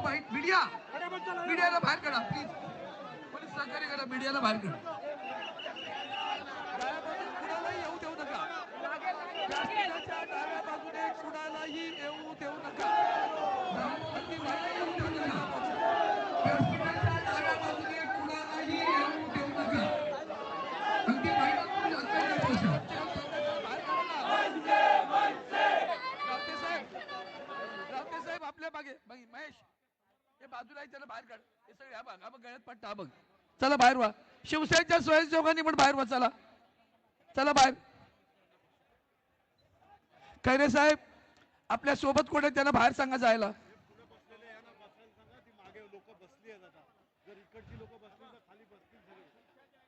Bite मीडियाला बाहेर काढा प्लीज. पोलीस सहकार्य करा, मीडियाला बाहेर काढा. कुणालाही येऊ देऊ नका. व्यासपीठाच्या डाव्या बाजूने कुणालाही येऊ देऊ नका. अगदी व्यासपीठाच्या डाव्या बाजूने कुणालाही येऊ देऊ नका. अगदी रावते साहेब आपल्या मागे महेश हे बाजूला आहे, त्याला बाहेर काढ. हे सगळे हा बघ गळ्यात पट्टा बघ. चला बाहेर व्हा. शिवसेनेच्या स्वयंसेवकांनी पण बाहेर व्हा. चला चला बाहेर. खैरे साहेब आपल्या सोबत कोण आहे त्यांना बाहेर सांगा जायला.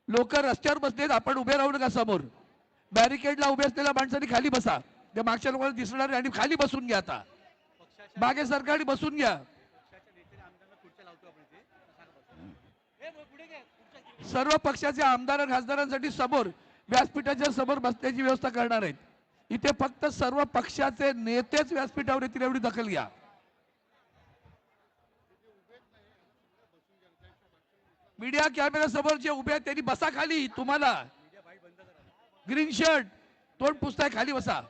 लोक रस्त्यावर बसलेत, आपण उभे राहू नका. समोर बॅरिकेडला उभे असलेल्या माणसांनी खाली बसा. त्या मागच्या लोकांना दिसणार आणि खाली बसून घ्या. आता मागे सरकारने बसून घ्या. सर्व पक्षाचे आमदार खासदारांसाठी समोर व्यासपीठाच्या समोर बसण्याची व्यवस्था करणार आहेत. इथे फक्त सर्व पक्षाचे नेतेच व्यासपीठावर येतील एवढी दखल घ्या. मीडिया कॅमेरा समोर जे उभे आहेत त्यांनी बसा खाली. तुम्हाला ग्रीन शर्ट तोंड पुसताय खाली बसा.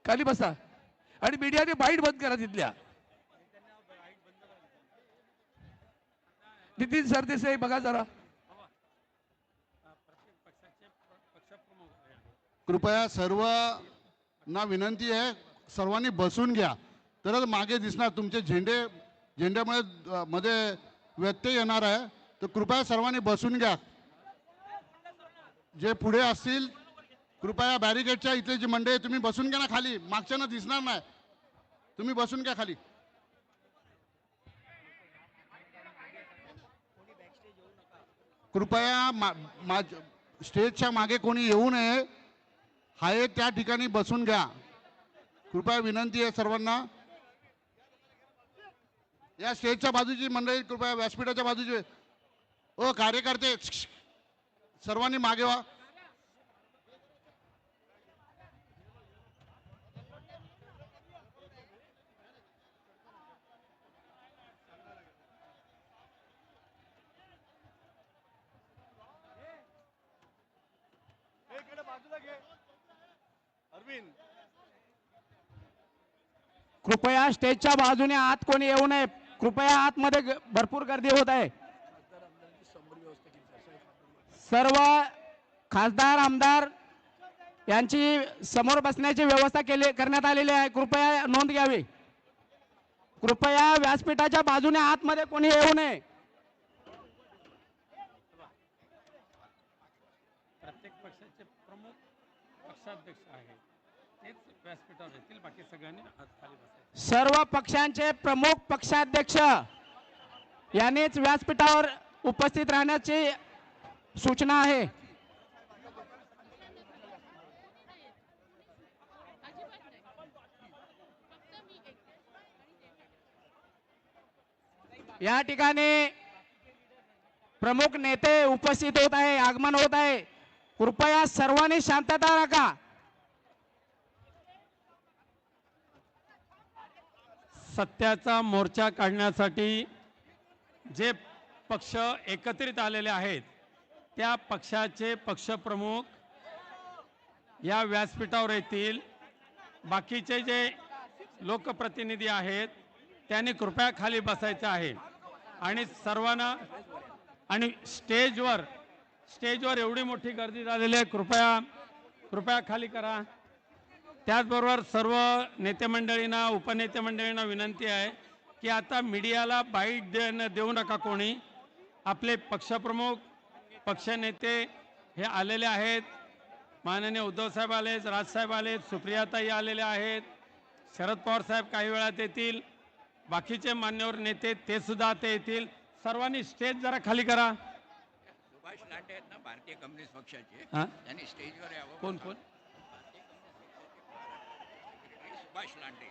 खाली बसा. आणि मीडियाने बाईट बंद करा तिथल्या. नितीन सरदेसाई बघा जरा. कृपया सर्वांना विनंती आहे, सर्वांनी बसून घ्या तरच मागे दिसणार. तुमचे झेंड्यामुळे मध्ये व्यत्यय येणार आहे, तर कृपया सर्वांनी बसून घ्या. जे पुढे असतील कृपया बॅरिकेडच्या इथले जी मंडळी तुम्ही बसून घ्या ना खाली. मागच्यांना दिसणार नाही, तुम्ही बसून घ्या खाली. कृपया स्टेजच्या मागे कोणी येऊ नये. आहे त्या ठिकाणी बसून घ्या. कृपया विनंती आहे सर्वांना. या स्टेजच्या बाजूची मंडळी कृपया व्यासपीठाच्या बाजूचे ओ कार्यकर्ते सर्वांनी मागे व्हा. कृपया स्टेजच्या बाजूने आत कोणी येऊ नये. कृपया आतमध्ये भरपूर गर्दी होत आहे. सर्व खासदार आमदार यांची समोर बसण्याची व्यवस्था करण्यात आलेली आहे. कृपया नोंद घ्यावी. कृपया व्यासपीठाच्या बाजूने आतमध्ये कोणी येऊ नये. प्रत्येक पक्षाचे प्रमुख पक्षाध्यक्ष आहेत तेच व्यासपीठावर येतील. बाकी सगळ्यांनी खाली बसायचं. सर्व पक्षांचे प्रमुख पक्षाध्यक्ष यांनीच व्यासपीठावर उपस्थित राहण्याची सूचना आहे. या ठिकाणी प्रमुख नेते उपस्थित होत आहे, आगमन होत आहे. कृपया सर्वांनी शांतता राखा. सत्याचा मोर्चा काढण्यासाठी जे पक्ष एकत्रित आलेले आहेत त्या पक्षाचे पक्षप्रमुख या व्यासपीठावर येतील. बाकीचे जे लोकप्रतिनिधी आहेत त्यांनी कृपया खाली बसायचं आहे. आणि सर्वांना आणि स्टेजवर एवढी मोठी गर्दी झालेली आहे, कृपया खाली करा. त्याचबरोबर सर्व नेते मंडळींना उपनेते मंडळींना विनंती आहे की आता मीडियाला बाईट देऊ नका कोणी. आपले पक्षप्रमुख पक्षनेते हे आलेले आहेत. माननीय उद्धव साहेब आलेत, राजसाहेब आलेत, सुप्रियाताई आलेले आहेत, शरद पवार साहेब काही वेळात येतील, बाकीचे मान्यवर नेते ते सुद्धा आता येतील. सर्वांनी स्टेज जरा खाली करा. सुभाष लांडे आहेत ना भारतीय कम्युनिस्ट पक्षाचे, त्यांनी स्टेजवर यावं. कोण कोण? सुभाष लांडे,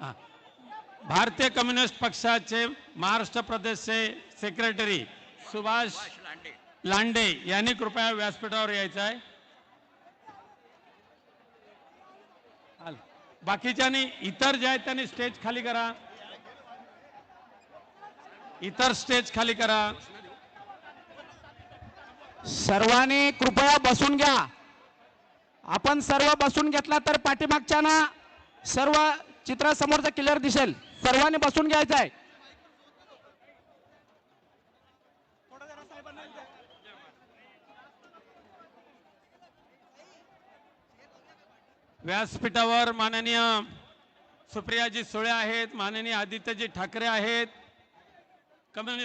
भारतीय कम्युनिस्ट पक्षाचे महाराष्ट्र प्रदेशचे सेक्रेटरी सुभाष लांडे यांनी कृपया व्यासपीठावर यायचं आहे. बाकीच्यांनी इतर जे आहेत त्यांनी स्टेज खाली करा. इतर स्टेज खाली करा. सर्वांनी कृपया बसून घ्या. आपण सर्व बसून घेतला तर पाठीमागच्या ना सर्व चित्र समोरचं क्लिअर दिसेल. सर्वांनी बसून घ्यायचं आहे. व्यासपीठावर माननीय सुप्रियाजी सुळे आहेत, माननीय आदित्यजी ठाकरे आहेत,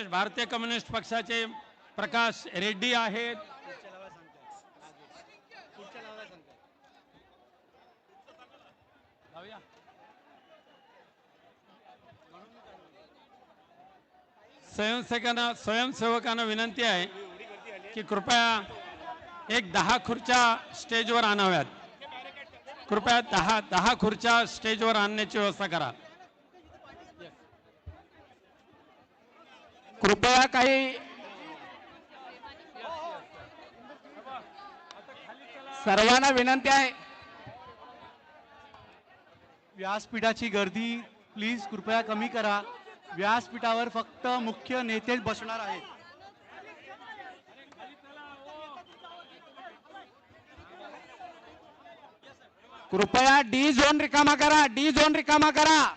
भारतीय कम्युनिस्ट पक्षाचे प्रकाश रेड्डी आहेत. स्वयंसेवकांना विनंती आहे की कृपया एक 10 खुर्च्या स्टेजवर आणाव्यात. कृपया 10 खुर्च्या स्टेजवर आणण्याची व्यवस्था करा. कृपया काही सर्वांना विनंती आहे. व्यासपीठाची गर्दी प्लीज कृपया कमी करा. व्यासपीठावर फक्त मुख्य नेतेच बसणार आहेत. कृपया डी झोन रिकामा करा. डी झोन रिकामा करा.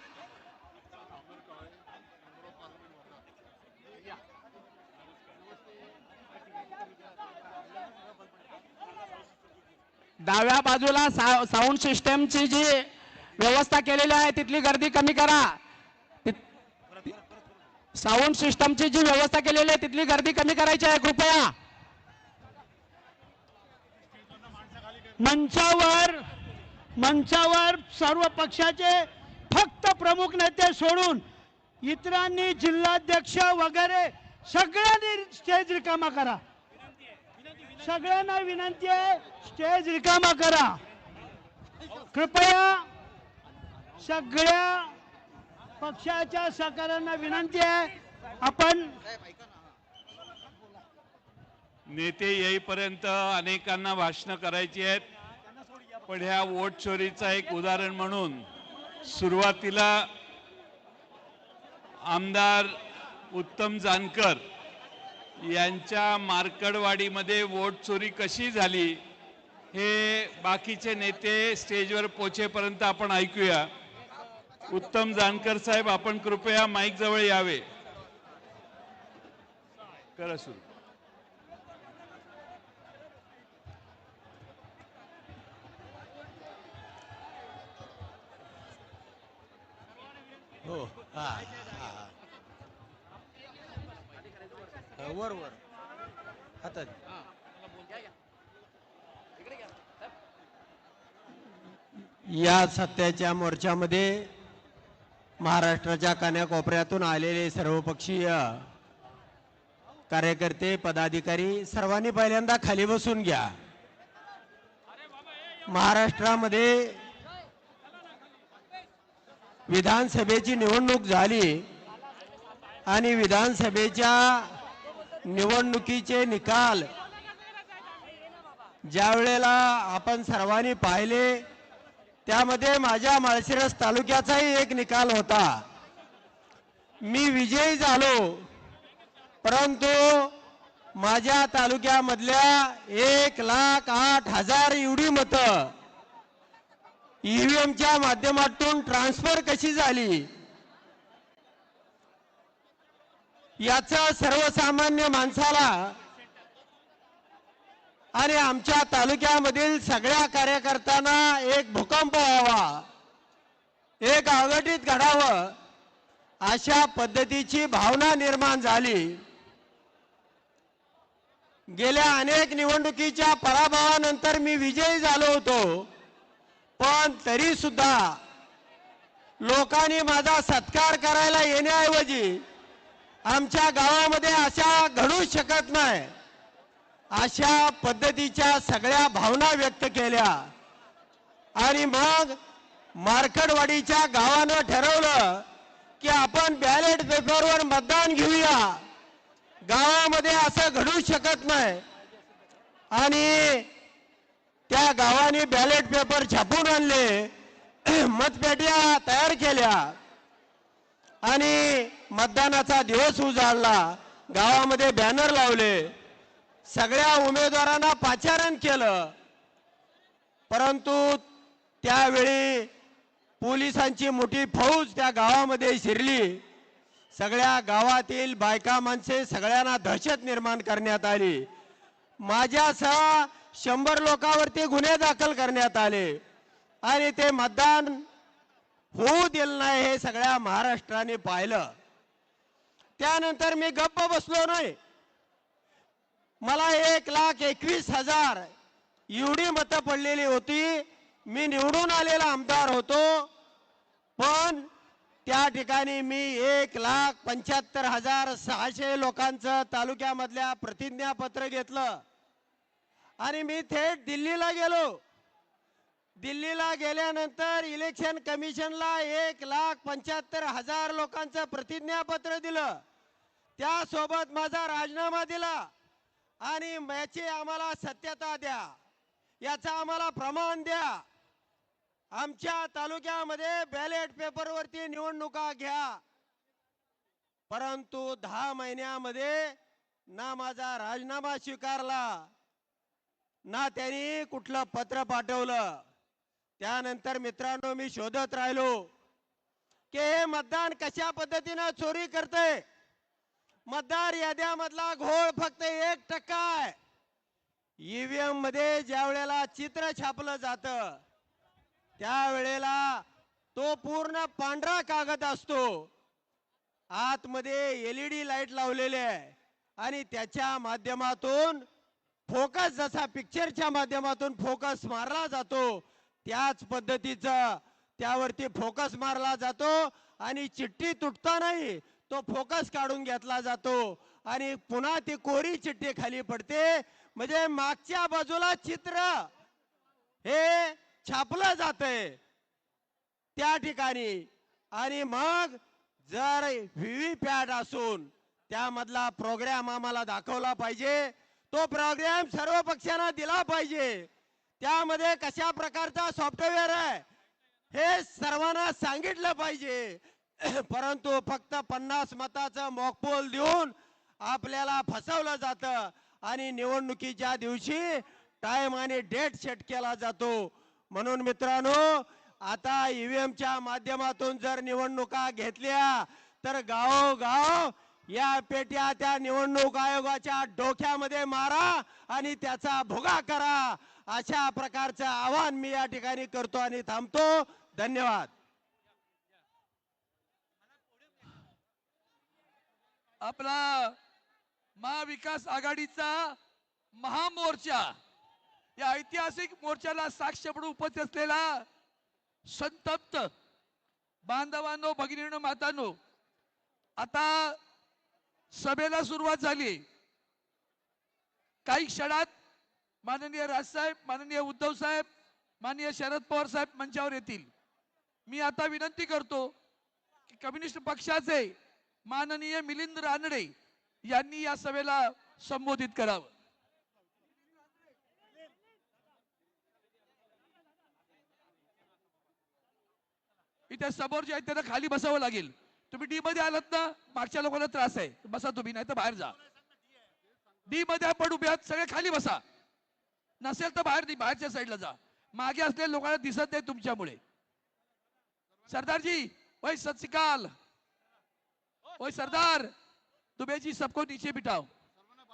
डाव्या बाजूला साऊंड सिस्टमची जी व्यवस्था केलेली आहे तिथली गर्दी कमी करा. साऊंड सिस्टमची जी व्यवस्था केलेली आहे तिथली गर्दी कमी करायची आहे कृपया. मंचावर सर्व पक्षाचे फक्त प्रमुख नेते सोडून इतरांनी जिल्हाध्यक्ष वगैरे सगळ्यांनी स्टेज रिकामा करा. सगळ्यांना विनंती आहे स्टेज रिकामा करा. कृपया सगळ्या पक्षाच्या सहकाऱ्यांना विनंती आहे. आपण नेते येईपर्यंत अनेकांना भाषणं करायची आहेत, पण ह्या वोट चोरीचा एक उदाहरण म्हणून सुरुवातीला आमदार उत्तम जानकर यांच्या मार्कडवाडीमध्ये वोट चोरी कशी झाली हे बाकीचे नेते स्टेजवर पोहोचेपर्यंत आपण ऐकूया. उत्तम जानकर साहेब, आपण कृपया माईक जवळ यावे. करा सुरू. हो वर हातात. या सत्याच्या मोर्चामध्ये महाराष्ट्राच्या कानाकोपऱ्यातून आलेले सर्वपक्षीय कार्यकर्ते पदाधिकारी सर्वांनी पहिल्यांदा खाली बसून घ्या. महाराष्ट्रामध्ये विधानसभेची निवडणूक झाली आणि विधानसभेच्या निवडणुकीचे निकाल ज्या वेळेला आपण सर्वांनी पाहिले त्यामध्ये माझ्या माळशिरस तालुक्याचाही एक निकाल होता. मी विजयी झालो, परंतु माझ्या तालुक्यामधल्या 1,08,000 एवढी मतं ईव्हीएमच्या माध्यमातून ट्रान्सफर कशी झाली याचा सर्वसामान्य माणसाला आणि आमच्या तालुक्यामधील सगळ्या कार्यकर्त्यांना एक भूकंप व्हावा, एक अघटित घडावं अशा पद्धतीची भावना निर्माण झाली. गेल्या अनेक निवडणुकीच्या पराभवानंतर मी विजयी झालो होतो, पण तरी सुद्धा लोकांनी माझा सत्कार करायला येण्याऐवजी आमच्या गावामध्ये अशा घडू शकत नाही अशा पद्धतीच्या सगळ्या भावना व्यक्त केल्या. आणि मग मार्कडवाडीच्या गावानं ठरवलं की आपण बॅलेट पेपरवर मतदान घेऊया. गावामध्ये असं घडू शकत नाही. आणि त्या गावाने बॅलेट पेपर छापून आणले, मतपेट्या तयार केल्या आणि मतदानाचा दिवस उजाडला, गावामध्ये बॅनर लावले, सगळ्या उमेदवारांना पाचारण केलं, परंतु त्यावेळी पोलिसांची मोठी फौज त्या गावामध्ये शिरली. सगळ्या गावातील बायका माणसे सगळ्यांना दहशत निर्माण करण्यात आली. माझ्यासह 100 लोकांवरती गुन्हे दाखल करण्यात आले आणि ते मतदान होऊ दिलं नाही हे सगळ्या महाराष्ट्राने पाहिलं. त्यानंतर मी गप्प बसलो नाही. मला 1,21,000 एवढी मतं पडलेली होती. मी निवडून आलेला आमदार होतो, पण त्या ठिकाणी मी 1,75,600 लोकांचं तालुक्यामधल्या प्रतिज्ञापत्र घेतलं आणि मी थेट दिल्लीला गेलो. दिल्लीला गेल्यानंतर इलेक्शन कमिशनला 1,75,000 लोकांचं प्रतिज्ञापत्र दिलं. त्यासोबत माझा राजीनामा दिला आणि याची आम्हाला सत्यता द्या, याचा आम्हाला प्रमाण द्या. आमच्या तालुक्यामध्ये बॅलेट पेपरवरती निवडणुका घ्या. परंतु 10 महिन्यामध्ये ना माझा राजीनामा स्वीकारला, ना त्यांनी कुठलं पत्र पाठवलं. त्यानंतर मित्रांनो मी शोधत राहिलो की हे मतदान कशा पद्धतीनं चोरी करते. मतदार याद्यामधला घोळ फक्त 1% आहे. ईव्हीएम मध्ये ज्या वेळेला चित्र छापलं जातं त्यावेळेला तो पूर्ण पांढरा कागद असतो, आतमध्ये LED लाईट लावलेले आहे आणि त्याच्या माध्यमातून फोकस जसा पिक्चरच्या माध्यमातून फोकस मारला जातो त्याच पद्धतीचा त्यावरती फोकस मारला जातो आणि चिठ्ठी तुटतानाही तो फोकस काढून घेतला जातो आणि पुन्हा ती कोरी चिठ्ठी खाली पडते. म्हणजे मागच्या बाजूला चित्र हे छापलं जातंय त्या ठिकाणी. आणि मग जर व्हीव्हीपॅट असून त्यामधला प्रोग्राम आम्हाला दाखवला पाहिजे, तो प्रोग्राम सर्व पक्षांना दिला पाहिजे. त्यामध्ये कशा प्रकारचा सॉफ्टवेअर आहे हे सर्वांना सांगितलं पाहिजे. परंतु फक्त 50 मताचं मॉकपोल देऊन आपल्याला फसवलं जातं आणि निवडणुकीच्या दिवशी टाइम आणि डेट सेट केला जातो. म्हणून मित्रांनो, आता ईव्हीएमच्या माध्यमातून जर निवडणुका घेतल्या तर गावोगाव या पेट्या त्या निवडणूक आयोगाच्या डोक्यामध्ये मारा आणि त्याचा भुगा करा. अशा प्रकारचं आवाहन मी या ठिकाणी करतो आणि थांबतो. धन्यवाद. आपला महाविकास आघाडीचा महामोर्चा, या ऐतिहासिक मोर्चाला साक्ष म्हणून उपस्थित असलेला संतप्त बांधवांनो, भगिनींनो, मातांनो, आता सभेला सुरुवात झाली. काही क्षणात माननीय राजसाहेब, माननीय उद्धव साहेब, माननीय शरद पवार साहेब मंचावर येतील. मी आता विनंती करतो की कम्युनिस्ट पक्षाचे माननीय मिलिंद रानडे यांनी या सभेला संबोधित करावं. इथे समोर जे आहे त्यांना खाली बसावं लागेल. तुम्ही डी मध्ये आलात ना, मागच्या लोकांना त्रास आहे, बसा तुम्ही, नाही तर बाहेर जा. डी मध्ये आपण उभे आहात, सगळे खाली बसा. नसेल तर बाहेर, बाहेरच्या साईडला जा. मागे असलेल्या लोकांना दिसत नाही तुमच्यामुळे. सरदारजी, वही सत श्री अकाल. ओए सरदार, दुबेजी सबको नीचे बिठाओ.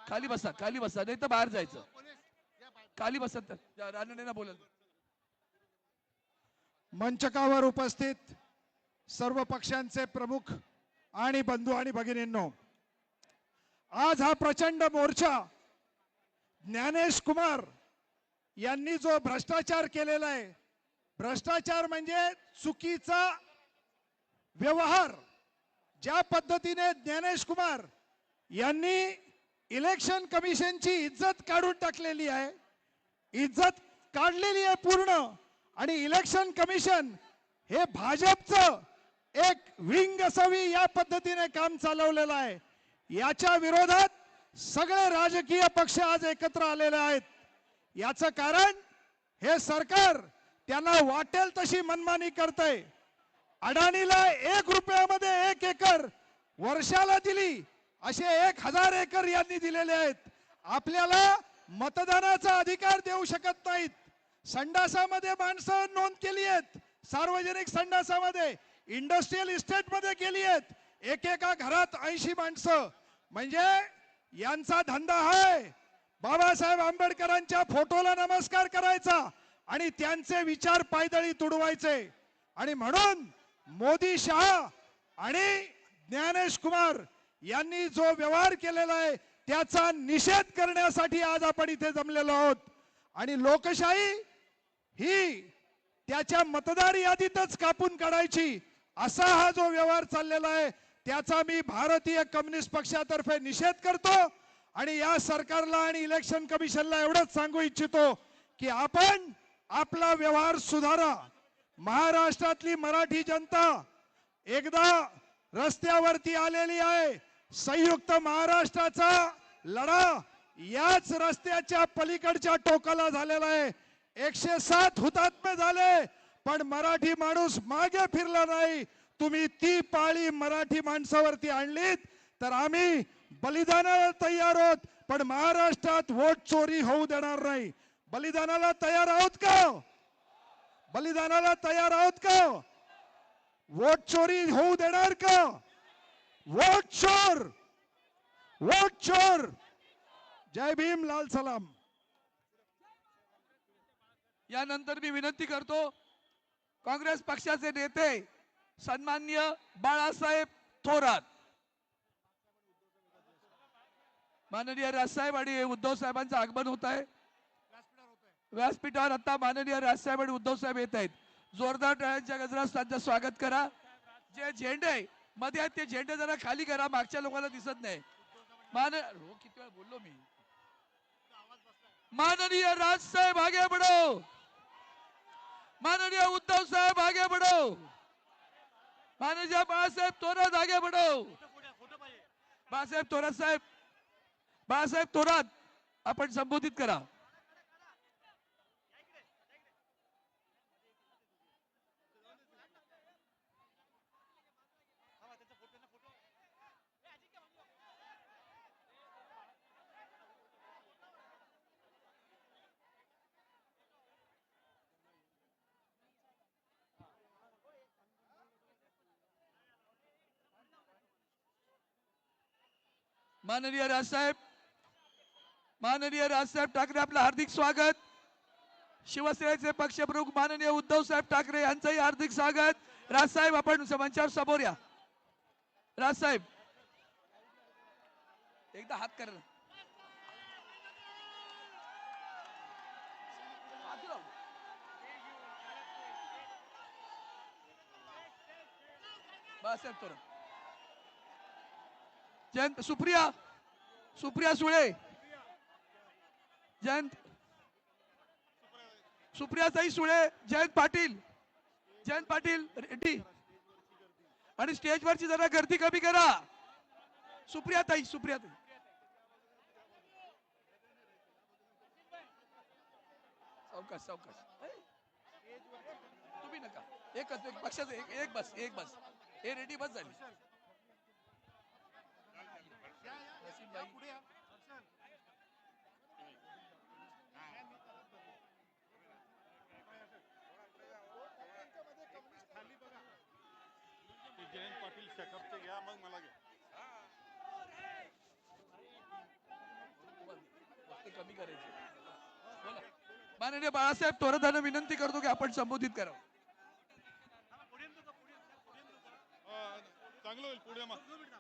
खाली बसा, खाली बसा, नाही तर बाहेर जायचं. खाली बसा. रानडेंना बोला. मंचकावर उपस्थित सर्व पक्षांचे प्रमुख आणि बंधू आणि भगिनींनो, आज हा प्रचंड मोर्चा ज्ञानेश कुमार यांनी जो भ्रष्टाचार केलेला आहे, भ्रष्टाचार म्हणजे चुकीचा व्यवहार, ज्या पद्धतीने ज्ञानेश कुमार यांनी इलेक्शन कमिशनची इज्जत काढून टाकलेली आहे, इज्जत काढलेली आहे पूर्ण. आणि इलेक्शन कमिशन हे भाजपचं एक विंग असावी या पद्धतीने काम चालवलेलं आहे. याच्या विरोधात सगळे राजकीय पक्ष आज एकत्र आलेले आहेत. याचं कारण हे सरकार त्यांना वाटेल तशी मनमानी करतंय. अडाणीला 1 रुपयामध्ये 1 एकर वर्षाला दिली असे 1000 एकर यांनी दिलेले आहेत. आपल्याला मतदानाचा अधिकार देऊ शकत नाहीत. संडासामध्ये माणसं नोंद केली आहेत, सार्वजनिक संडासामध्ये, इंडस्ट्रियल इस्टेट मध्ये केली आहेत. एकेका घरात 80 माणसं. म्हणजे यांचा धंदा आहे बाबासाहेब आंबेडकरांच्या फोटोला नमस्कार करायचा आणि त्यांचे विचार पायदळी तुडवायचे. आणि म्हणून मोदी, शहा आणि ज्ञानेश कुमार यांनी जो व्यवहार केलेला आहे त्याचा निषेध करण्यासाठी आज आपण इथे जमलेलो आहोत. आणि लोकशाही ही त्याच्या मतदार यादीतच कापून काढायची असा हा जो व्यवहार चाललेला आहे त्याचा मी भारतीय कम्युनिस्ट पक्षातर्फे निषेध करतो. आणि या सरकारला आणि इलेक्शन कमिशनला एवढंच सांगू इच्छितो की आपण आपला व्यवहार सुधारा. महाराष्ट्रातली मराठी जनता एकदा रस्त्यावरती आलेली आहे. संयुक्त महाराष्ट्राचा लढा याच रस्त्याच्या पलीकडच्या टोकाला झालेला आहे. 107 हुतात्मे झाले पण मराठी माणूस मागे फिरला नाही. तुम्ही ती पाळी मराठी माणसावरती आणलीत तर आम्ही बलिदानाला तयार आहोत, पण महाराष्ट्रात वोट चोरी होऊ देणार नाही. बलिदानाला तयार आहोत का? बलिदानाला तयार आहोत का? वोट चोरी होऊ देणार का? वोट चोर, वोट चोर. जय भीम, लाल सलाम. यानंतर मी विनंती करतो काँग्रेस पक्षाचे नेते सन्माननीय बाळासाहेब थोरात, माननीय राजसाहेब आणि उद्धव साहेबांचं आगमन होत आहे. व्यासपीठावर आता माननीय राजसाहेब आणि उद्धव साहेब येत आहेत. जोरदार टाळ्यांच्या गजरात त्यांचं स्वागत करा. जे झेंडे मध्ये आहेत ते झेंडे जरा खाली करा, मागच्या लोकांना दिसत नाही. किती वेळा बोललो मी. माननीय राजसाहेब आगे बढ़ो, माननीय उद्धव साहेब आगे बढ़ो, माननीय बाळासाहेब थोरात आगे बढ़ो. बाळासाहेब थोरात साहेब, बाळासाहेब थोरात आपण संबोधित करा. माननीय राजसाहेब, माननीय राजसाहेब ठाकरे आपलं हार्दिक स्वागत. शिवसेनेचे पक्षप्रमुख माननीय उद्धव साहेब ठाकरे यांचंही हार्दिक स्वागत. राजसाहेब आपण मंचावर समोर या. राजसाहेब एकदा हात करा. बाळासाहेब थोरात, जयंत, सुप्रिया, सुप्रिया सुळे, जयंत, सुप्रियाताई सुळे, जयंत पाटील, जयंत पाटील रेड्डी. आणि स्टेजवरची जरा गर्दी कमी करा. सुप्रियाताई, सुप्रियाताई, सावकाश सावकाश. तुम्ही नका. एकच एक पक्षाचं एक बस, एक बस. हे रेडी बस झाली. जयंत पाटील शेकअपचे घ्या, मग मला घ्या. कमी करायचे. माननीय बाळासाहेब थोरातांना विनंती करतो की आपण संबोधित करावं. चांगलं होईल पुढे मग सगळं.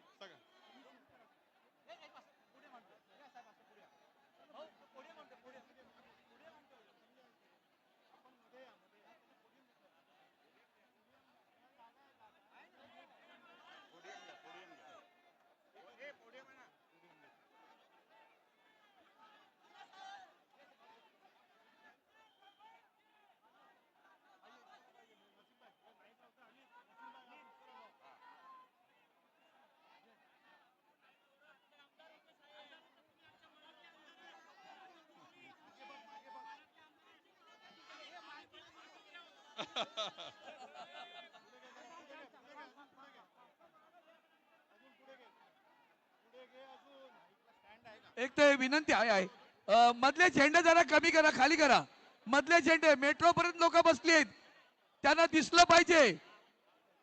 एक तर विनंती आहे मधले झेंडे जरा कमी करा, खाली करा. मधले झेंडे मेट्रो पर्यंत लोक बसली आहेत, त्यांना दिसलं पाहिजे.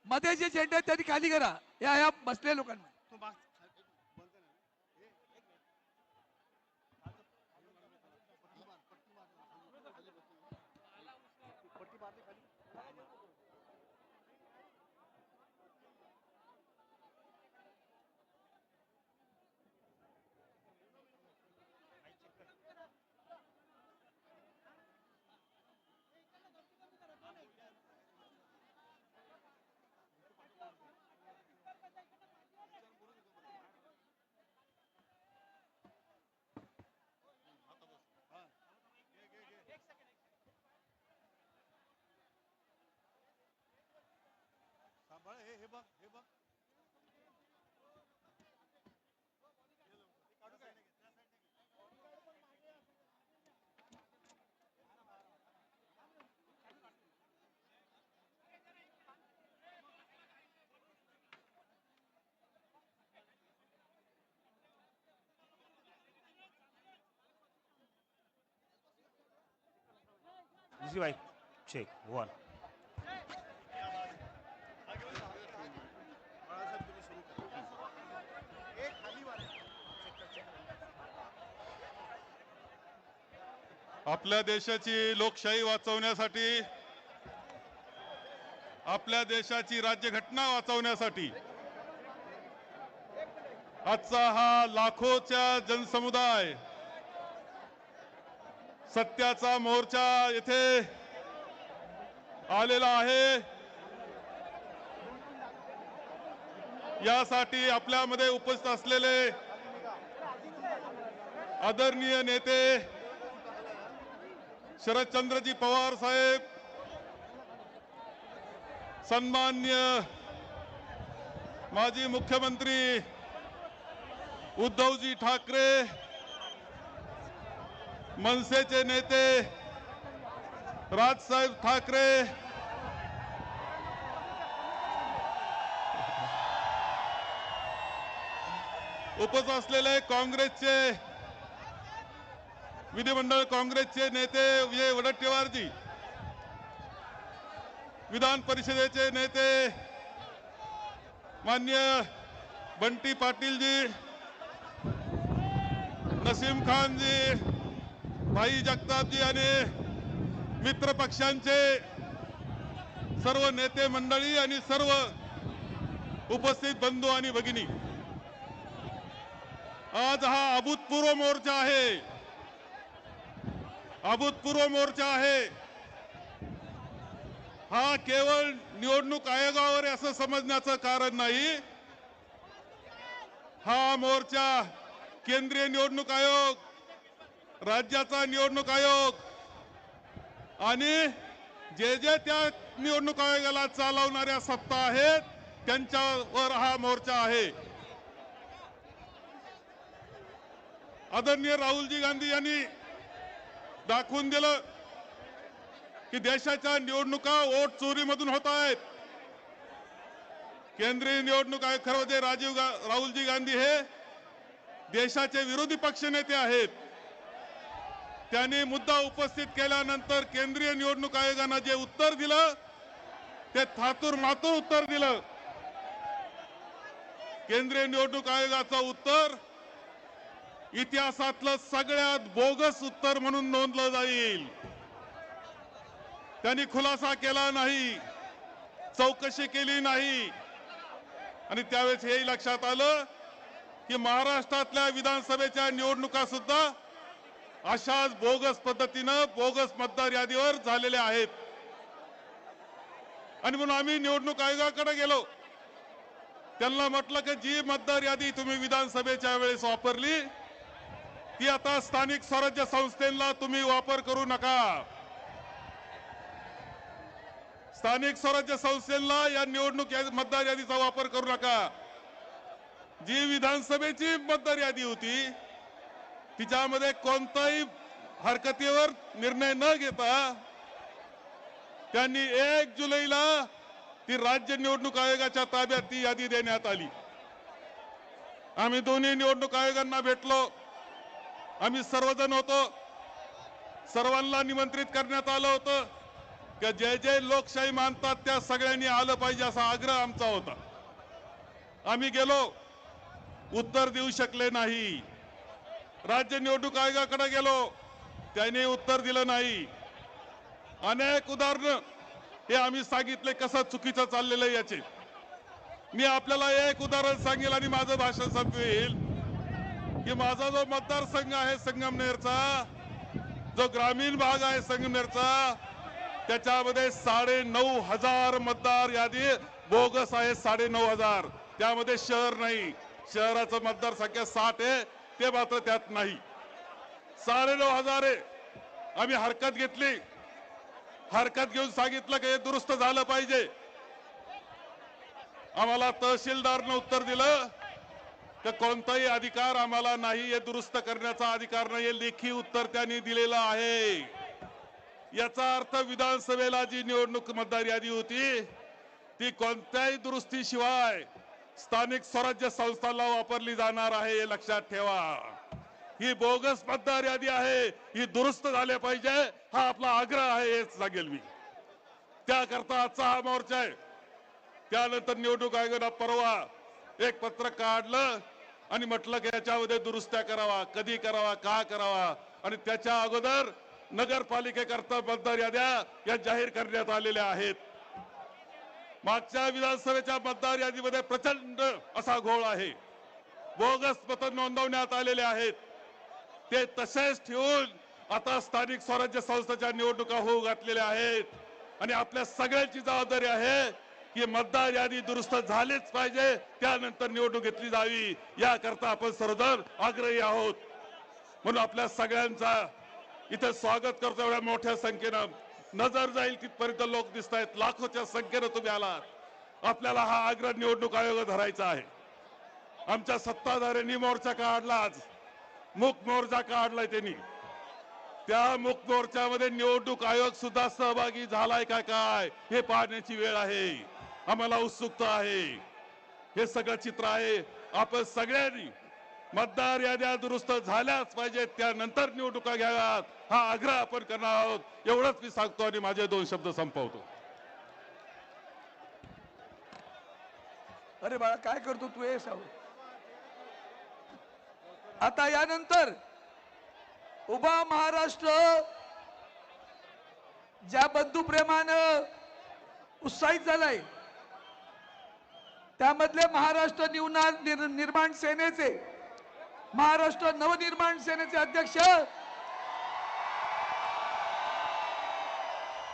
मध्ये जे झेंडे आहेत त्यांनी खाली करा या बसलेल्या लोकांना. हे बघ हे बघ Right. Check. One. आपल्या देशाची लोकशाही वाचवण्यासाठी, आपल्या देशाची राज्यघटना वाचवण्यासाठी आजचा हा लाखोच्या जनसमुदाय सत्याचा मोर्चा येथे आलेला आहे. यासाठी आपल्यामध्ये उपस्थित असलेले आदरणीय नेते शरदचंद्रजी पवार साहेब, सन्माननीय माजी मुख्यमंत्री उद्धवजी ठाकरे, मनसेचे नेते राजसाहेब ठाकरे, उपस्थित असलेले काँग्रेसचे विधिमंडळ काँग्रेसचे नेते विजय वडेट्टीवारजी, विधान परिषदेचे नेते माननीय बंटी पाटीलजी, नसीम खानजी, भाई जगतापजी आणि मित्र पक्षांचे सर्व नेते मंडळी आणि सर्व उपस्थित बंधू आणि भगिनी, आज हा अभूतपूर्व मोर्चा आहे. अभूतपूर्व मोर्चा आहे. हा केवळ निवडणूक आयोगावर असं समजण्याचं कारण नाही. हा मोर्चा केंद्रीय निवडणूक आयोग, राज्याचा निवडणूक आयोग आणि जे जे त्या निवडणूक आयोगाला चालवणाऱ्या सत्ता आहेत त्यांच्यावर हा मोर्चा आहे. आदरणीय राहुलजी गांधी यांनी दाखवून दिलं की देशाच्या निवडणुका वोट चोरीमधून होत आहेत. केंद्रीय निवडणूक आयोग, खरं म्हणजे राहुलजी गांधी हे देशाचे विरोधी पक्ष नेते आहेत. त्यांनी मुद्दा उपस्थित केल्यानंतर केंद्रीय निवडणूक आयोगानं जे उत्तर दिलं ते थातूर मातूर उत्तर दिलं. केंद्रीय निवडणूक आयोगाचं उत्तर इतिहासातलं सगळ्यात बोगस उत्तर म्हणून नोंदलं जाईल. त्यांनी खुलासा केला नाही, चौकशी केली नाही आणि त्यावेळेस हेही लक्षात आलं की महाराष्ट्रातल्या विधानसभेच्या निवडणुका सुद्धा अशाच बोगस पद्धतीनं बोगस मतदार यादीवर झालेल्या आहेत. आणि म्हणून आम्ही निवडणूक आयोगाकडे गेलो. त्यांना म्हटलं की जी मतदार यादी तुम्ही विधानसभेच्या वेळेस वापरली ती आता स्थानिक स्वराज्य संस्थेला तुम्ही वापर करू नका. स्थानिक स्वराज्य संस्थेला या निवडणूक मतदार यादीचा वापर करू नका. जी विधानसभेची मतदार यादी होती तिच्यामध्ये कोणताही हरकतीवर निर्णय न घेता त्यांनी 1 जुलैला ती राज्य निवडणूक आयोगाच्या ताब्यात ती यादी देण्यात आली. आम्ही दोन्ही निवडणूक आयोगांना भेटलो. आम्ही सर्वजण होतो, सर्वांना निमंत्रित करण्यात आलं होतं की जे जे लोकशाही मानतात त्या सगळ्यांनी आलं पाहिजे असा आग्रह आमचा होता. आम्ही गेलो, उत्तर देऊ शकले नाही. राज्य निवडणूक आयोगाकडे गेलो, त्यांनी उत्तर दिलं नाही. अनेक उदाहरणं हे आम्ही सांगितले कसं चुकीचं चाललेलं आहे याचे. मी आपल्याला एक उदाहरण सांगेल आणि माझं भाषण संपवेल की माझा जो मतदारसंघ आहे संगमनेरचा, जो ग्रामीण भाग आहे संगमनेरचा, त्याच्यामध्ये 9,500 मतदार यादी बोगस आहे. 9,500 त्यामध्ये शहर नाही. शहराचं मतदारसंख्या 60 आहे, ते मात्र त्यात नाही. 9,500 आहे. आम्ही हरकत घेतली, हरकत घेऊन सांगितलं की हे दुरुस्त झालं पाहिजे. आम्हाला तहसीलदारनं उत्तर दिलं की कोणताही अधिकार आम्हाला नाही, हे दुरुस्त करण्याचा अधिकार नाही. लेखी उत्तर त्यांनी दिलेलं आहे. याचा अर्थ विधानसभेला जी निवडणूक मतदार यादी होती ती कोणत्याही दुरुस्तीशिवाय स्थानिक स्वराज्य संस्थांना वापरली जाणार आहे, हे लक्षात ठेवा. ही बोगस मतदार यादी आहे, ही दुरुस्त झाली पाहिजे, हा आपला आग्रह आहे, हेच सांगेल मी. त्याकरता आजचा हा मोर्चा आहे. त्यानंतर निवडणूक आयोगानं परवा एक पत्र काढलं आणि म्हटलं की याच्यामध्ये दुरुस्त्या करावा, कधी करावा, का करावा, आणि त्याच्या अगोदर नगरपालिकेकरता मतदार याद्या या जाहीर करण्यात आलेल्या आहेत. मागच्या विधानसभेच्या मतदार यादीमध्ये प्रचंड असा घोळ आहे. बोगस मत नोंदवण्यात आलेले आहेत. ते तसेच ठेवून आता स्थानिक स्वराज्य संस्थेच्या निवडणुका होऊ घातलेल्या आहेत. आणि आपल्या सगळ्यांची जबाबदारी आहे की मतदार यादी दुरुस्त झालीच पाहिजे, त्यानंतर निवडणूक घेतली जावी. याकरता आपण सर्वजण आग्रही आहोत. म्हणून आपल्या सगळ्यांचा इथे स्वागत करतो. एवढ्या मोठ्या संख्येनं नजर जाईल तिथपर्यंत लोक दिसत आहेत. लाखोच्या संख्येनं तुम्ही आलात. आपल्याला हा आग्रह निवडणूक आयोग धरायचा आहे. आमच्या सत्ताधाऱ्यांनी मोर्चा काढला, आज मूक मोर्चा काढलाय त्यांनी. त्या मूक मोर्चामध्ये निवडणूक आयोग सुद्धा सहभागी झालाय का काय हे पाहण्याची वेळ आहे. आम्हाला उत्सुकता आहे. हे सगळं चित्र आहे. आपण सगळ्यांनी मतदार याद्या दुरुस्त झाल्याच पाहिजेत, त्यानंतर निवडणुका घ्याव्यात, हा आग्रह आपण करणार आहोत. एवढंच मी सांगतो आणि माझे 2 शब्द संपवतो. अरे बाळा काय करतो तू हे सांग. आता यानंतर उभा महाराष्ट्र ज्या बंधुप्रेमानं उत्साहित झालाय, त्यामधले महाराष्ट्र निर्माण सेनेचे, महाराष्ट्र नवनिर्माण सेनेचे अध्यक्ष,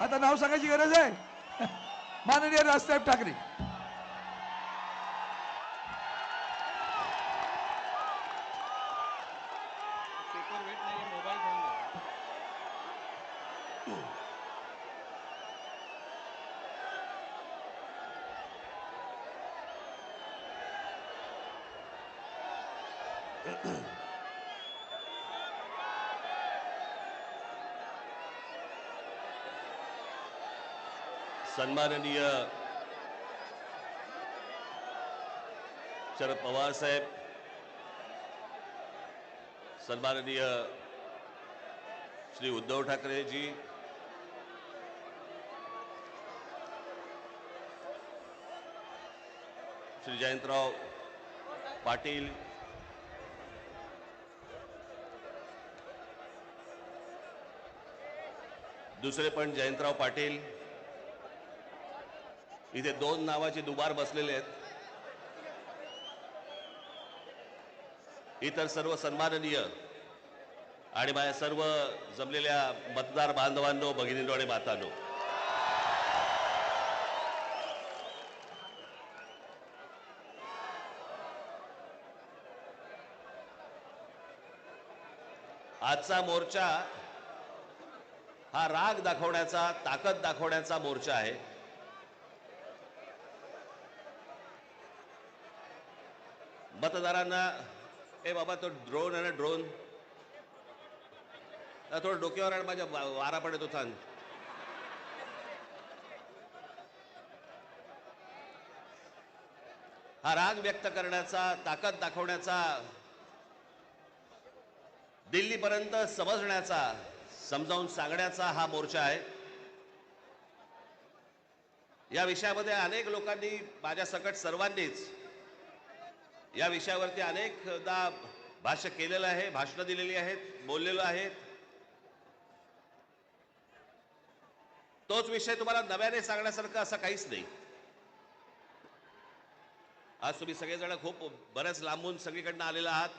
आता नाव सांगायची गरज आहे, माननीय राजसाहेब ठाकरे. सन्माननीय शरद पवार साहेब, सन्माननीय श्री उद्धव ठाकरे जी, श्री जयंतराव पाटील, दुसरे पण जयंतराव पाटील, इथे 2 नावाचे दुबार बसलेले आहेत. इतर सर्व सन्माननीय आणि माझ्या सर्व जमलेल्या मतदार बांधवांनो, भगिनींनो आणि मातांनो, आजचा मोर्चा हा राग दाखवण्याचा, ताकद दाखवण्याचा मोर्चा आहे. मतदारांना ए बाबा तो ड्रोन आहे ना, ड्रोन थोडं डोक्यावर आणि माझ्या वारा पडत होता. हा राग व्यक्त करण्याचा, ताकद दाखवण्याचा दिल्लीपर्यंत समजण्याचा, समजावून सांगण्याचा हा मोर्चा आहे. या विषयामध्ये अनेक लोकांनी, माझ्या सकट सर्वांनीच या विषयावरती अनेकदा भाष्य केलेलं आहे, भाषणं दिलेली आहेत, बोललेलो आहे. तोच विषय तुम्हाला नव्याने सांगण्यासारखं असं काहीच नाही. आज तुम्ही सगळेजण खूप बऱ्याच लांबून सगळीकडनं आलेला आहात.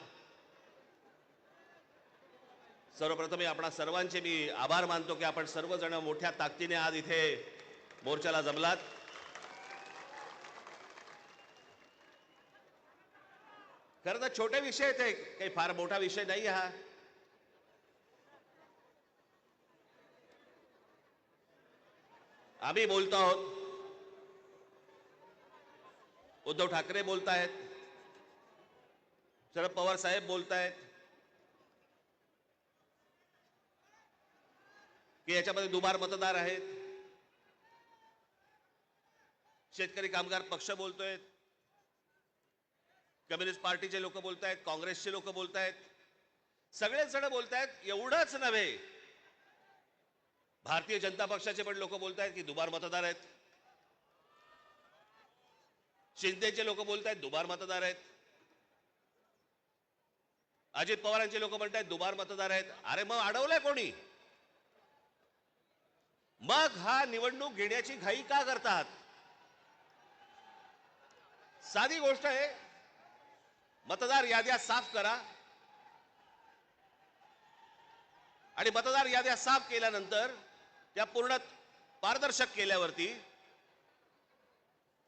सर्वप्रथम आपणा सर्वांचे मी आभार मानतो की आपण सर्वजण मोठ्या ताकदीने आज इथे मोर्चाला जमलात. खरं तर छोटे विषय ते काही फार मोठा विषय नाही हा. आम्ही बोलतो आहोत, उद्धव ठाकरे बोलतायत, शरद पवार साहेब बोलतायत की याच्यामध्ये दुबार मतदार आहेत. शेतकरी कामगार पक्ष बोलतोय, कम्युनिस्ट पार्टीचे लोक बोलतायत, काँग्रेसचे लोक बोलतायत, सगळेच जण बोलतायत. एवढंच नव्हे, भारतीय जनता पक्षाचे पण लोक बोलतायत की दुबार मतदार आहेत. शिंदेचे लोक बोलतायत दुबार मतदार आहेत. अजित पवारांचे लोक म्हणतायत दुबार मतदार आहेत. अरे मग अडवलंय कोणी? मग हा निवडणूक घेण्याची घाई का करतात? साधी गोष्ट आहे, मतदार याद्या साफ करा आणि मतदार याद्या साफ केल्यानंतर त्या पूर्ण पारदर्शक केल्यावरती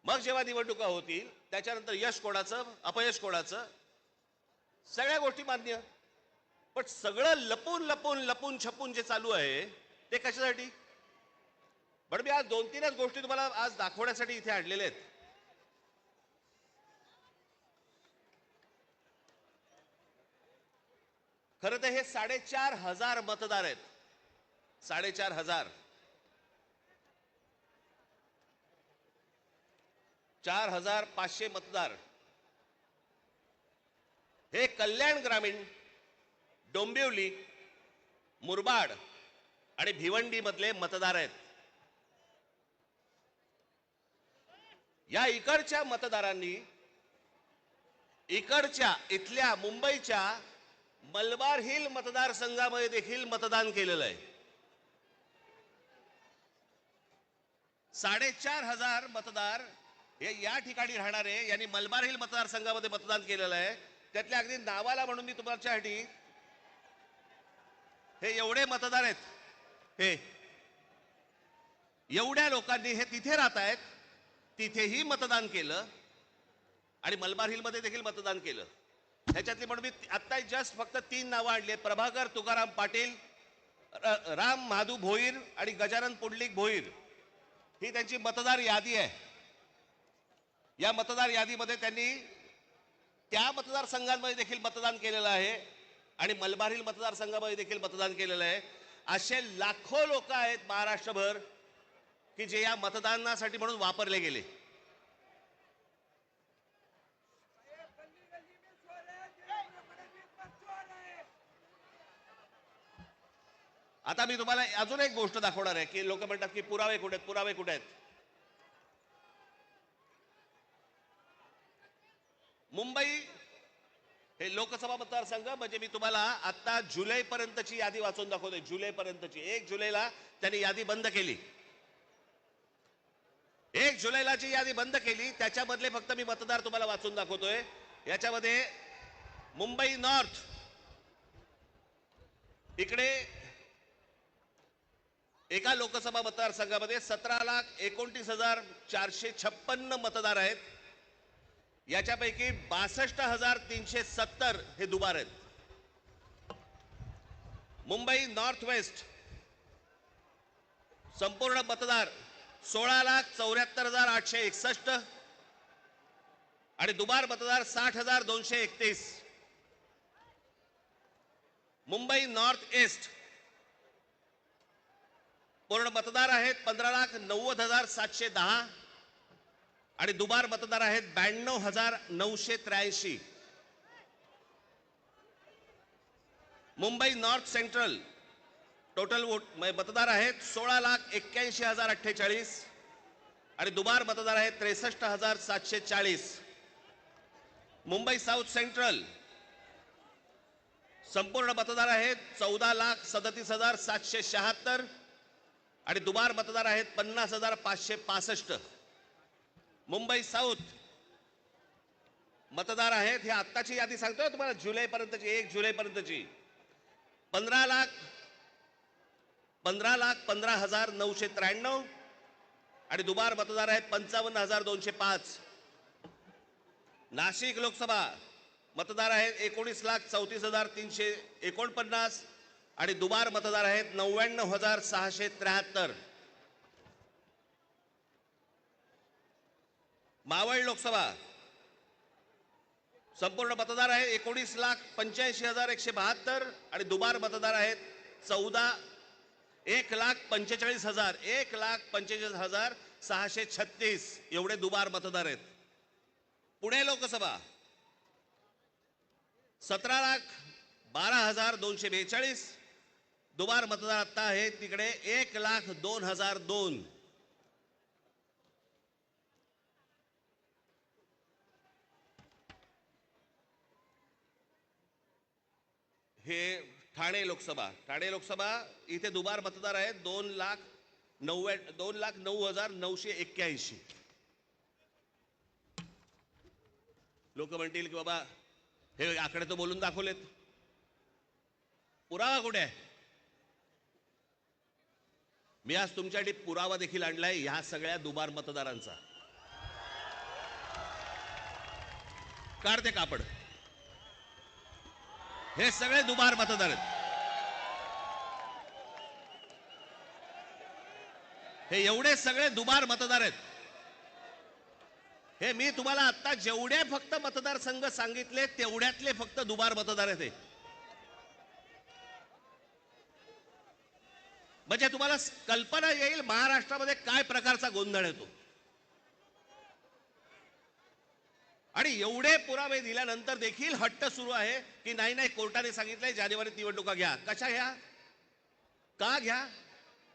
मग जेव्हा निवडणुका होतील त्याच्यानंतर यश कोणाचं अपयश कोणाचं सगळ्या गोष्टी मान्य. पण सगळं लपून लपून लपून छपून जे चालू आहे ते कशासाठी? पण मी आज 2-3च गोष्टी तुम्हाला आज दाखवण्यासाठी इथे आणलेल्या आहेत. खरं तर हे 4,500 मतदार आहेत. 4,500. 4,500 मतदार हे कल्याण ग्रामीण, डोंबिवली, मुरबाड आणि भिवंडी मधले मतदार आहेत. या इकडच्या मतदारांनी इथल्या मुंबईच्या मलबार हिल मतदारसंघामध्ये देखील मतदान केलेलं आहे. 4,500 मतदार हे या ठिकाणी राहणारे यांनी मलबार हिल मतदारसंघामध्ये मतदान केलेलं आहे. त्यातल्या अगदी नावाला म्हणून मी तुमच्यासाठी हे एवढे मतदार आहेत, हे एवढ्या लोकांनी हे तिथे राहत आहेत, तिथेही मतदान केलं आणि मलबार हिल मध्ये देखील मतदान केलं. ह्याच्यातली म्हणून मी आता जस्ट फक्त 3 नावं आणली. प्रभाकर तुकाराम पाटील, राम महादू भोईर आणि गजानन पुंडलिक भोईर ही त्यांची मतदार यादी आहे. या मतदार यादीमध्ये त्यांनी त्या मतदारसंघांमध्ये देखील मतदान केलेलं आहे आणि मलबार हिल मतदारसंघामध्ये देखील मतदान केलेलं आहे. असे लाखो लोक आहेत महाराष्ट्रभर की जे या मतदानासाठी म्हणून वापरले गेले. आता मी तुम्हाला अजून एक गोष्ट दाखवणार आहे की लोक म्हणतात की पुरावे कुठे आहेत, पुरावे कुठे आहेत. मुंबई हे लोकसभा मतदारसंघ म्हणजे मी तुम्हाला आता जुलै पर्यंतची यादी वाचून दाखवतोय. जुलै पर्यंतची. 1 जुलैला त्यांनी यादी बंद केली. 1 जुलैला जी यादी बंद केली त्याच्यामधले फक्त मी मतदार तुम्हाला वाचून दाखवतोय. याच्यामध्ये मुंबई नॉर्थ इकडे एका लोकसभा मतदारसंघामध्ये 17,29,456 मतदार आहेत. याच्यापैकी 62,370 हे दुबार आहेत. मुंबई नॉर्थ वेस्ट संपूर्ण मतदार 16,74,861 आणि दुबार मतदार 60,231. मुंबई नॉर्थ ईस्ट पूर्ण मतदार आहेत 15,90,710 आणि दुबार मतदार आहेत 92,983. Mumbai north central total vote मतदार आहेत 16,81,048 आणि दुबार मतदार आहेत 63,740. मुंबई साऊथ सेंट्रल संपूर्ण मतदार आहेत 14,37,776 आणि दुबार मतदार आहेत 50,565. मुंबई साऊथ मतदार आहेत, हे आत्ताची यादी सांगतोय तुम्हाला, जुलैपर्यंतची, 1 जुलैपर्यंतची 15,15,15,993 आणि दुबार मतदार आहेत 55,205. नाशिक लोकसभा मतदार आहेत 19,34,349 आणि दुबार मतदार आहेत 99,673. मावळ लोकसभा संपूर्ण मतदार आहे 19,85,172 आणि दुबार मतदार आहेत 1,45,636 एवढे दुबार मतदार आहेत. पुणे लोकसभा 17,12,242 दुबार मतदार आता आहेत तिकडे 1,02,002. हे ठाणे लोकसभा इथे दुबार मतदार आहेत 2,09,981. लोक म्हणतील की बाबा हे आकडे तर बोलून दाखवलेत, पुरावा कुठे आहे? मी आज तुमच्यासाठी पुरावा देखील आणलाय ह्या सगळ्या दुबार मतदारांचा. काढते कापड. हे सगळे दुबार मतदार आहेत. हे एवढे सगळे दुबार मतदार आहेत. हे मी तुम्हाला आता जेवढे फक्त मतदारसंघ सांगितले तेवढ्यातले फक्त दुबार मतदार आहेत. म्हणजे तुम्हाला कल्पना येईल महाराष्ट्रामध्ये काय प्रकारचा गोंधळ येतो. आणि एवढे पुरावे दिल्यानंतर देखील हट्ट सुरू आहे की नाही कोर्टाने सांगितलंय जानेवारीत निवडणुका घ्या. कशा घ्या? का घ्या?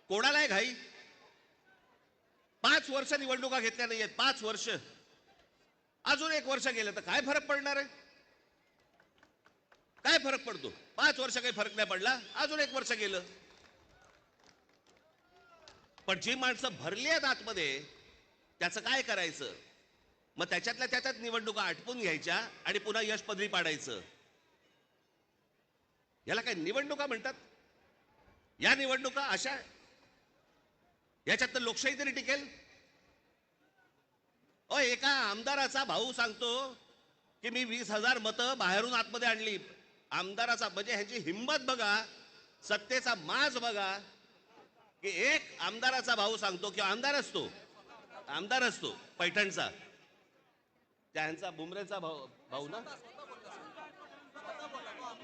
कोणाला आहे घाई? 5 वर्ष निवडणुका घेतल्या नाहीयेत. 5 वर्ष. अजून 1 वर्ष गेलं तर काय फरक पडणार आहे? काय फरक पडतो? 5 वर्ष काही फरक नाही पडला, अजून 1 वर्ष गेलं. पण जी माणसं भरली आहेत आतमध्ये त्याचं काय करायचं? मग त्याच्यातल्या त्याच्यात निवडणुका आटपून घ्यायच्या आणि पुन्हा यश पदरी पाडायचं. याला काय निवडणुका म्हणतात? या निवडणुका अशा याच्यात तर लोकशाही तरी टिकेल? एका आमदाराचा भाऊ सांगतो की मी 20,000 मतं बाहेरून आतमध्ये आणली. आमदाराचा म्हणजे ह्याची हिंमत बघा, सत्तेचा माज बघा की एक आमदाराचा भाऊ सांगतो की आमदार असतो पैठणचा, त्यांचा बुमरेचा भाऊ ना,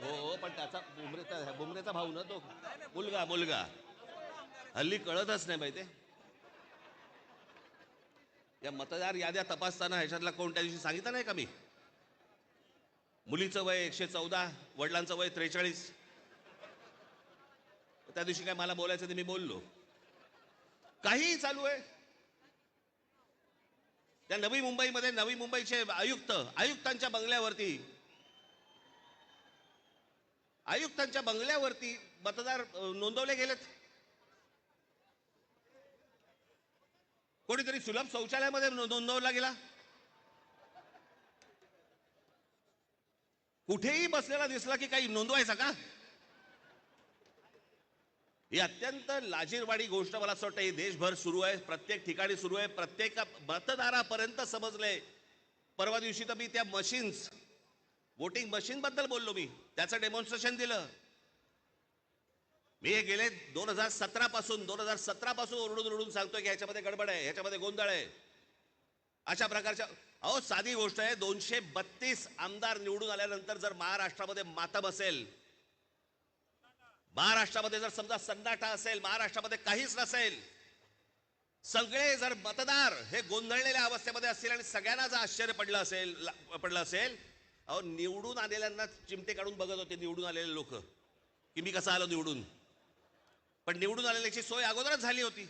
हो पण त्याचा बुमरेचा भाऊ ना, तो मुलगा हल्ली कळतच नाही माहिती. या मतदार याद्या तपासताना ह्याच्यातला कोण त्या दिवशी सांगितलं नाही का मी? मुलीचं वय 114, वडिलांचं वय 43. त्या दिवशी काय मला बोलायचं ते मी बोललो. काहीही चालू आहे. त्या नवी मुंबईचे आयुक्तांच्या बंगल्यावरती मतदार नोंदवले गेलेत. कोणीतरी सुलभ शौचालयामध्ये नोंदवला गेला. कुठेही बसलेला दिसला की काही नोंदवायचा का? ही अत्यंत लाजिरवाणी गोष्ट मला असं वाटतं ही देशभर सुरू आहे, प्रत्येक ठिकाणी सुरू आहे, प्रत्येक मतदारापर्यंत समजले. परवा दिवशी तर मी त्या वोटिंग मशीन बद्दल बोललो. मी त्याचं डेमॉन्स्ट्रेशन दिलं. मी हे गेले 2017 पासून ओरडून सांगतोय की ह्याच्यामध्ये गडबड आहे, ह्याच्यामध्ये गोंधळ आहे. अशा प्रकारच्या साधी गोष्ट आहे. 232 आमदार निवडून आल्यानंतर जर महाराष्ट्रामध्ये मातम असेल, महाराष्ट्रामध्ये जर समजा सन्नाटा असेल, महाराष्ट्रामध्ये काहीच नसेल, सगळे जर मतदार हे गोंधळलेल्या अवस्थेमध्ये असतील आणि सगळ्यांना जर आश्चर्य पडलं असेल, निवडून आलेल्यांना चिमटे काढून बघत होते निवडून आलेले लोक. की मी कसा आलो निवडून, पण निवडून आलेल्याची सोय अगोदरच झाली होती,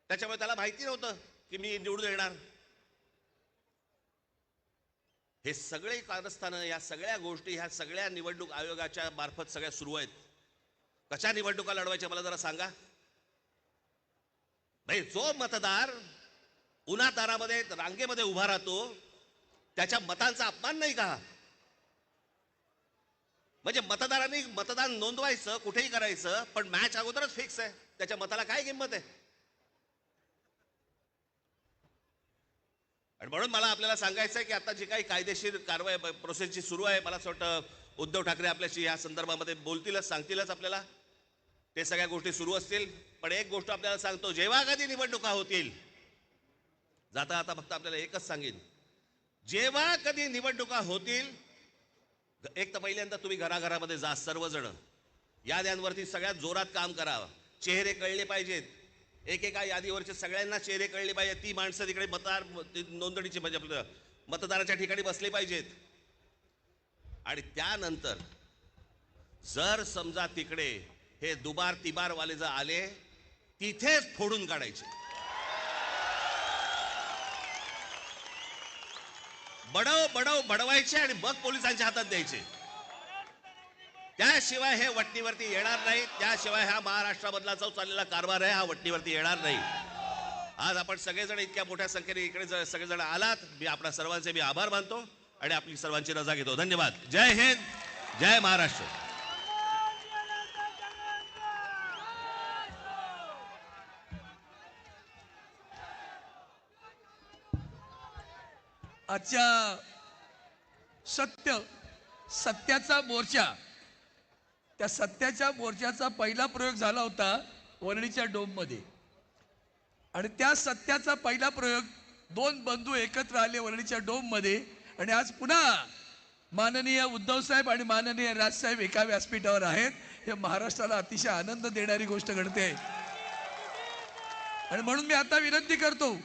त्याच्यामुळे त्याला माहिती नव्हतं की मी निवडून येणार. हे सगळे कारस्थानं, या सगळ्या गोष्टी, ह्या सगळ्या निवडणूक आयोगाच्या मार्फत सगळ्या सुरू आहेत. कशा निवडणुका लढवायच्या मला जरा सांगा. भाई, जो मतदार उन्हातारामध्ये रांगेमध्ये उभा राहतो त्याच्या मतांचा अपमान नाही का? म्हणजे मतदारांनी मतदान नोंदवायचं, कुठेही करायचं, पण मॅच अगोदरच फिक्स आहे, त्याच्या मताला काय किंमत आहे? आणि म्हणून मला आपल्याला सांगायचं आहे की आता जी काही कायदेशीर कारवाई प्रोसेस जी सुरू आहे, मला असं वाटतं उद्धव ठाकरे आपल्याशी या संदर्भामध्ये बोलतीलच, सांगतीलच आपल्याला, ते सगळ्या गोष्टी सुरू असतील. पण एक गोष्ट आपल्याला सांगतो, जेव्हा कधी निवडणुका होतील, जाता आता फक्त आपल्याला एकच सांगेन, जेव्हा कधी निवडणुका होतील, एक तर पहिल्यांदा तुम्ही घराघरामध्ये जा, सर्वजण याद्यांवरती सगळ्यात जोरात काम करा, चेहरे कळले पाहिजेत, एकेका यादीवरचे सगळ्यांना चेहरे कळले पाहिजेत. ती माणसं तिकडे मतदार नोंदणीचे म्हणजे आपलं मतदाराच्या ठिकाणी बसले पाहिजेत. आणि त्यानंतर जर समजा तिकडे हे दुबार तिबार वाले जर आले, तिथेच फोडून काढायचे, बडवायचे आणि मग पोलिसांच्या हातात द्यायचे. त्याशिवाय हे वटणीवरती येणार नाही, त्याशिवाय हा महाराष्ट्रामधला जो चाललेला कारभार आहे हा वटणीवरती येणार नाही. आज आपण सगळेजण इतक्या मोठ्या संख्येने इकडे सगळेजण आलात, मी आपल्या सर्वांचे मी आभार मानतो आणि आपली सर्वांची रजा घेतो. धन्यवाद. जय हिंद, जय महाराष्ट्र. आजच्या सत्याचा मोर्चा, त्या सत्याच्या मोर्चाचा पहिला प्रयोग झाला होता वरळीच्या डोममध्ये, आणि त्या सत्याचा पहिला प्रयोग दोन बंधू एकत्र आले वरळीच्या डोममध्ये, आणि आज पुन्हा माननीय उद्धव साहेब आणि माननीय राजसाहेब एका व्यासपीठावर आहेत. हे महाराष्ट्राला अतिशय आनंद देणारी गोष्ट घडते. आणि म्हणून मी आता विनंती करतो,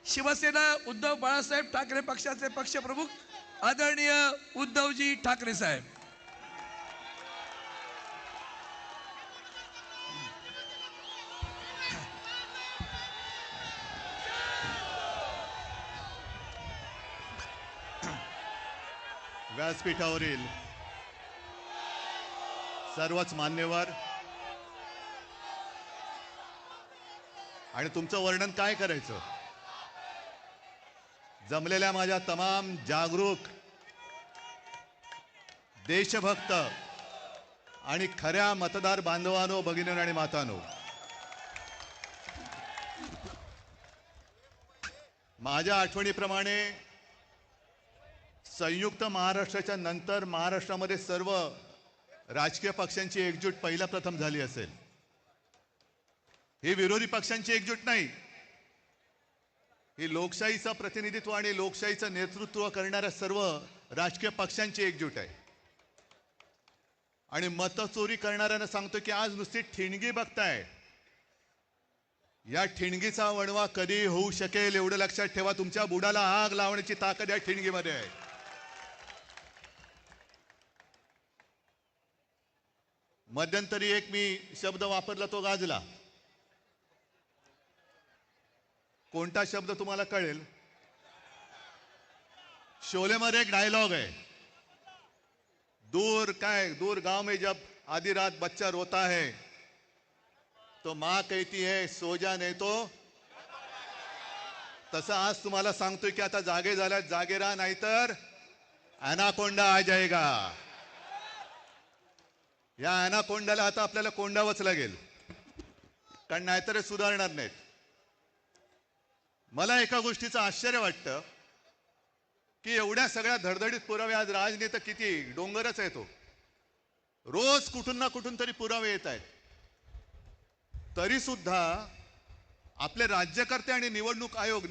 शिवसेना उद्धव बाळासाहेब ठाकरे पक्षाचे पक्षप्रमुख आदरणीय उद्धवजी ठाकरे साहेब. व्यासपीठावरील सर्वच मान्यवर आणि तुमचं वर्णन काय करायचं, जमलेल्या माझ्या तमाम जागरूक देशभक्त आणि खऱ्या मतदार बांधवांनो, भगिनी आणि मातांनो, माझ्या आठवणीप्रमाणे संयुक्त महाराष्ट्राच्या नंतर महाराष्ट्रामध्ये सर्व राजकीय पक्षांची एकजूट पहिला प्रथम झाली असेल. ही विरोधी पक्षांची एकजूट नाही, ही लोकशाहीचं प्रतिनिधित्व आणि लोकशाहीचं नेतृत्व करणाऱ्या सर्व राजकीय पक्षांची एकजूट आहे. आणि मतचोरी करणाऱ्यांना सांगतो की आज नुसती ठिणगी बघताय, या ठिणगीचा वणवा कधी होऊ शकेल एवढं लक्षात ठेवा. तुमच्या बुडाला आग लावण्याची ताकद या ठिणगीमध्ये आहे. मध्यंतरी एक मी शब्द वापरला, तो गाजला. कोणता शब्द तुम्हाला कळेल? शोलेमध्ये एक डायलॉग आहे, दूर गांव में जब आधी रात बच्चा रोता है तो माँ कहती है सो जा नहीं तो. तसं आज तुम्हाला सांगतोय की आता जागे झाल्यात, जागे राहा, नाहीतर ॲनाकोंडा आ जाएगा. या ॲनाकोंडाला आता आपल्याला कोंडावंच लागेल, कारण नाहीतर हे सुधारणार नाहीत. मला एका गोष्टीचं आश्चर्य वाटतं की एवढ्या सगळ्या धडधडीत पुरावे, आज राजनेता किती डोंगरच आहे तो, रोज कुठून ना कुठून तरी पुरावे येत आहेत, तरी सुद्धा आपले राज्यकर्ते आणि निवडणूक आयोग